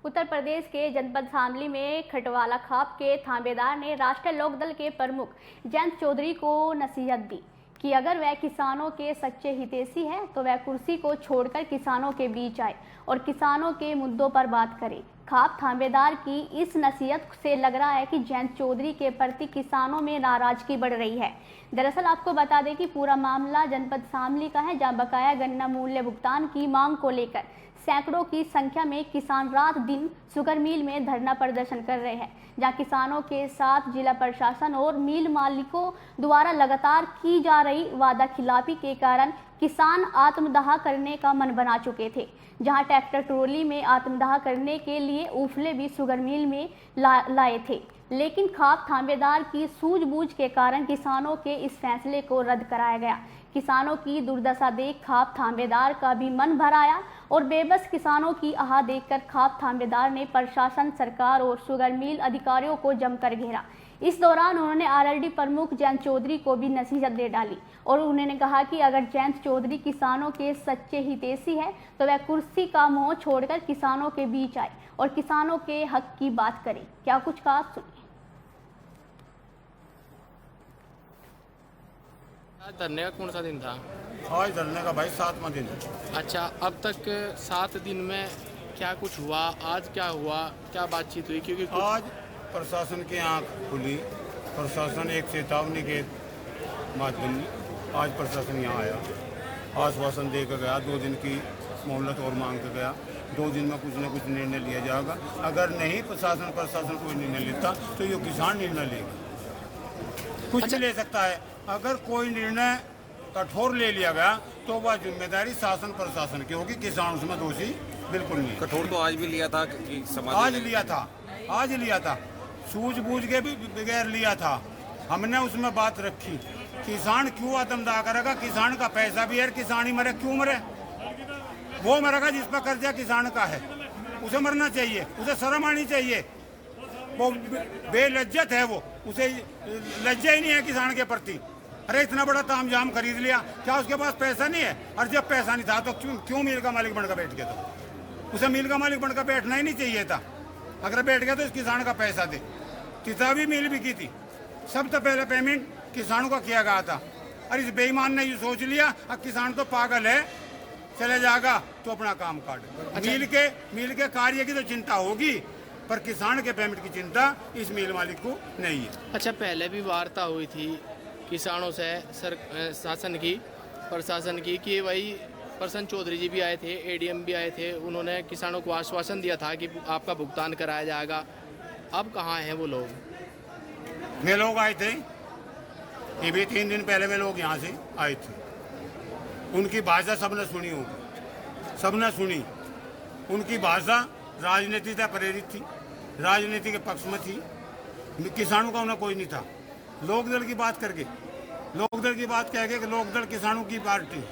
उत्तर प्रदेश के जनपद शामली में खटवाला खाप के थानेदार ने राष्ट्रीय लोकदल के प्रमुख जयंत चौधरी को नसीहत दी कि अगर वह किसानों के सच्चे हितैषी हैं तो वह कुर्सी को छोड़कर किसानों के बीच आए और किसानों के मुद्दों पर बात करे। खाप थानेदार की इस नसीहत से लग रहा है कि जयंत चौधरी के प्रति किसानों में नाराजगी बढ़ रही है। दरअसल आपको बता दें कि पूरा मामला जनपद शामली का है, जहां बकाया गन्ना मूल्य भुगतान की मांग को लेकर सैकड़ों की संख्या में किसान रात दिन शुगर मिल में धरना प्रदर्शन कर रहे हैं, जहां किसानों के साथ जिला प्रशासन और मिल मालिकों द्वारा लगातार की जा रही वादा खिलाफी के कारण किसान आत्मदाह करने का मन बना चुके थे। जहां ट्रैक्टर ट्रॉली में आत्मदाह करने के लिए ऊफले भी शुगर मिल में लाए थे, लेकिन खाप थानेदार की सूझबूझ के कारण किसानों के इस फैसले को रद्द कराया गया। किसानों की दुर्दशा देख खाप थानेदार का भी मन भर आया और बेबस किसानों की आह देखकर खाप थानेदार ने प्रशासन, सरकार और शुगर मिल अधिकारियों को जमकर घेरा। इस दौरान उन्होंने आरएलडी प्रमुख जयंत चौधरी को भी नसीहत दे डाली और उन्होंने कहा कि अगर जयंत चौधरी किसानों के सच्चे हितैषी है तो वह कुर्सी का मोह छोड़कर किसानों के बीच आए और किसानों के हक की बात करे। क्या कुछ कहा, सुनिए। धरने का कौन सा दिन था? आज धरने का भाई 7वां दिन। अच्छा, अब तक 7 दिन में क्या कुछ हुआ? आज क्या हुआ, क्या बातचीत हुई? क्योंकि आज प्रशासन की आंख खुली। प्रशासन एक चेतावनी के माध्यम में आज प्रशासन यहाँ आया, आश्वासन देकर गया, 2 दिन की मोहलत और मांग कर गया। 2 दिन में कुछ न कुछ निर्णय लिया जाएगा। अगर नहीं प्रशासन कोई निर्णय लेता तो ये किसान निर्णय लेगा, कुछ भी ले सकता है। अगर कोई निर्णय कठोर ले लिया गया तो वह जिम्मेदारी शासन प्रशासन की होगी, किसान उसमें दोषी बिल्कुल नहीं। कठोर तो आज भी लिया था कि आज लिया था, सूझबूझ के भी बगैर लिया था। हमने उसमें बात रखी, किसान क्यों आत्मदाह करेगा? किसान का पैसा भी है, किसान ही मरे, क्यों मरे? वो मरेगा जिस पर कर्जा किसान का है, उसे मरना चाहिए, उसे शर्म आनी चाहिए। वो बेलज्जत है, वो उसे लज्जा ही नहीं है किसान के प्रति। अरे इतना बड़ा तामझाम खरीद लिया, क्या उसके पास पैसा नहीं है? और जब पैसा नहीं था तो क्यों मिल का मालिक बनकर बैठ गया? तो उसे मिल का मालिक बनकर बैठना ही नहीं चाहिए था। अगर बैठ गया तो इस किसान का पैसा दे। किताबी मिल भी की थी, सब तो पहले पेमेंट किसानों का किया गया था। और इस बेईमान ने ये सोच लिया अब किसान तो पागल है, चले जाएगा तो अपना काम काट। अच्छा। मिल के कार्य की तो चिंता होगी, पर किसान के पेमेंट की चिंता इस मिल मालिक को नहीं है। अच्छा, पहले भी वार्ता हुई थी किसानों से शासन की, प्रशासन की, कि वही प्रसन्न चौधरी जी भी आए थे, एडीएम भी आए थे, उन्होंने किसानों को आश्वासन दिया था कि आपका भुगतान कराया जाएगा। अब कहाँ हैं वो लोग? वे लोग आए थे, ये भी 3 दिन पहले वे लोग यहाँ से आए थे। उनकी भाषा सबने सुनी होगी, सबने सुनी। उनकी भाषा राजनीति से प्रेरित थी, राजनीति के पक्ष में थी। किसानों का उन्हें कोई नहीं था। लोकदल की बात करके, लोकदल की बात कह के कि लोकदल किसानों की पार्टी।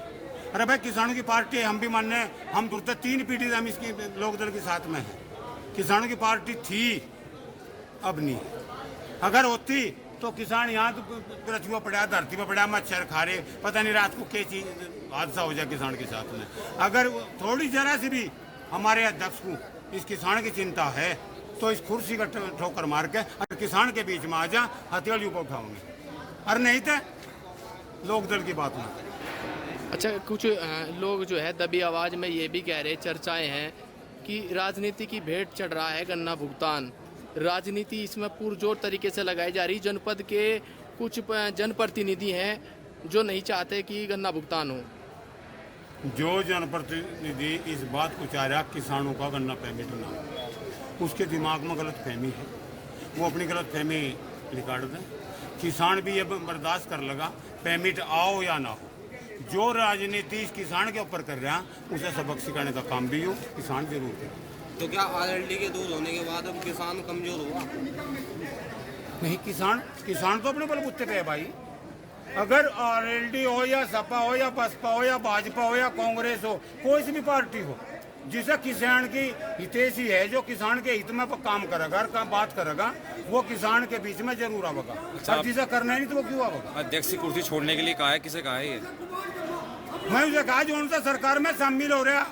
अरे भाई, किसानों की पार्टी है, हम भी मानने, हम तो 3 पीढ़ी से हम इसकी लोकदल के साथ में हैं। किसानों की पार्टी थी, अब नहीं। अगर होती तो किसान यहाँ तो पृथ्वी पर पड़ा, धरती पर पड़ा, मच्छर खा रहे, पता नहीं रात को क्या चीज हादसा हो जाए किसान के साथ में। अगर थोड़ी जरा सी भी हमारे अध्यक्ष को इस किसान की चिंता है तो इस कुर्सी का ठोकर मार के और किसान के बीच में आ जा, हथेली ऊपर उठाओगे। और नहीं तो लोकदल की बात में। अच्छा, कुछ लोग जो है दबी आवाज में ये भी कह रहे, चर्चाएं हैं कि राजनीति की भेंट चढ़ रहा है गन्ना भुगतान। राजनीति इसमें पुरजोर तरीके से लगाई जा रही। जनपद के कुछ जनप्रतिनिधि हैं जो नहीं चाहते कि गन्ना भुगतान हो। जो जनप्रतिनिधि इस बात को चाह रहा किसानों का गन्ना पेमेंट ना हो, उसके दिमाग में गलत फहमी है, वो अपनी गलत फहमी निकाल दें। किसान भी ये बर्दाश्त कर लगा, पेमेंट आओ या ना हो। जो राजनीति इस किसान के ऊपर कर रहा उसे सबक सिखाने का काम भी हो, किसान जरूर करे। तो क्या आरएलडी के दूर होने के बाद अब किसान कमजोर हुआ? नहीं, किसान तो अपने बलबूते पे है भाई। अगर आरएलडी हो या सपा हो या बसपा हो या भाजपा हो या कांग्रेस हो, कोई सी भी पार्टी हो, जिसे किसान की हितैषी है, जो किसान के हित में काम करेगा, बात करेगा, वो किसान के बीच में जरूर आवेगा। अच्छा, जिसे करना नहीं तो वो क्यों आवेगा? अध्यक्ष की कुर्सी छोड़ने के लिए कहा है, किसे कहा है ये? मैं उसे कहा जो उनसे सरकार में शामिल हो रहा,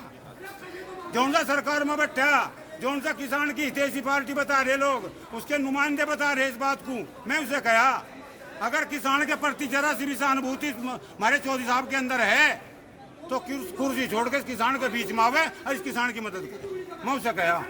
जो उनसे सरकार में बैठा जो उनका किसान की हितैषी पार्टी बता रहे लोग, उसके नुमाइंदे बता रहे इस बात को। मैं उसे कहा अगर किसान के प्रति जरा सी भी सहानुभूति हमारे चौधरी साहब के अंदर है तो कुर्सी छोड़ के किसान के बीच में आवे और इस किसान की मदद करे। मैं उसे कहा।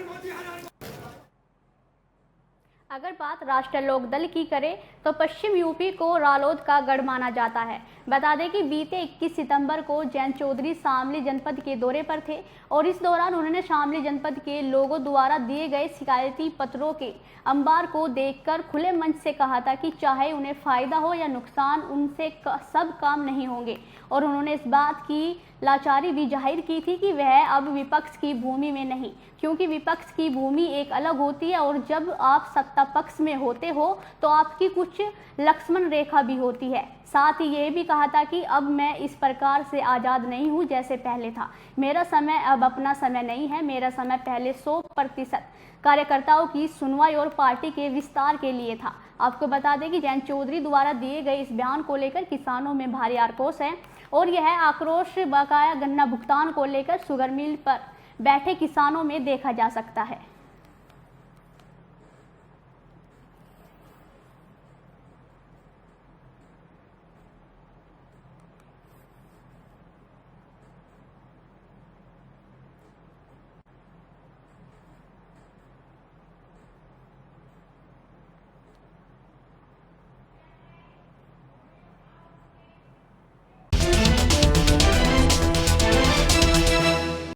अगर बात राष्ट्रीय लोकदल की करें तो पश्चिम यूपी को रालोद का गढ़ माना जाता है। बता दें कि बीते 21 सितंबर को जयंत चौधरी शामली जनपद के दौरे पर थे और इस दौरान उन्होंने शामली जनपद के लोगों द्वारा दिए गए शिकायती पत्रों के अंबार को देखकर खुले मंच से कहा था कि चाहे उन्हें फायदा हो या नुकसान, उनसे सब काम नहीं होंगे। और उन्होंने इस बात की लाचारी भी जाहिर की थी कि वह अब विपक्ष की भूमि में नहीं, क्योंकि विपक्ष की भूमि एक अलग होती है और जब आप सत्ता पक्ष में होते हो तो आपकी कुछ लक्ष्मण रेखा भी होती है। साथ ही ये भी कहा था कि अब मैं इस प्रकार से आज़ाद नहीं हूँ जैसे पहले था। मेरा समय अब अपना समय नहीं है, मेरा समय पहले 100% कार्यकर्ताओं की सुनवाई और पार्टी के विस्तार के लिए था। आपको बता दें कि जयंत चौधरी द्वारा दिए गए इस बयान को लेकर किसानों में भारी आक्रोश है और यह आक्रोश बकाया गन्ना भुगतान को लेकर शुगर मिल पर बैठे किसानों में देखा जा सकता है।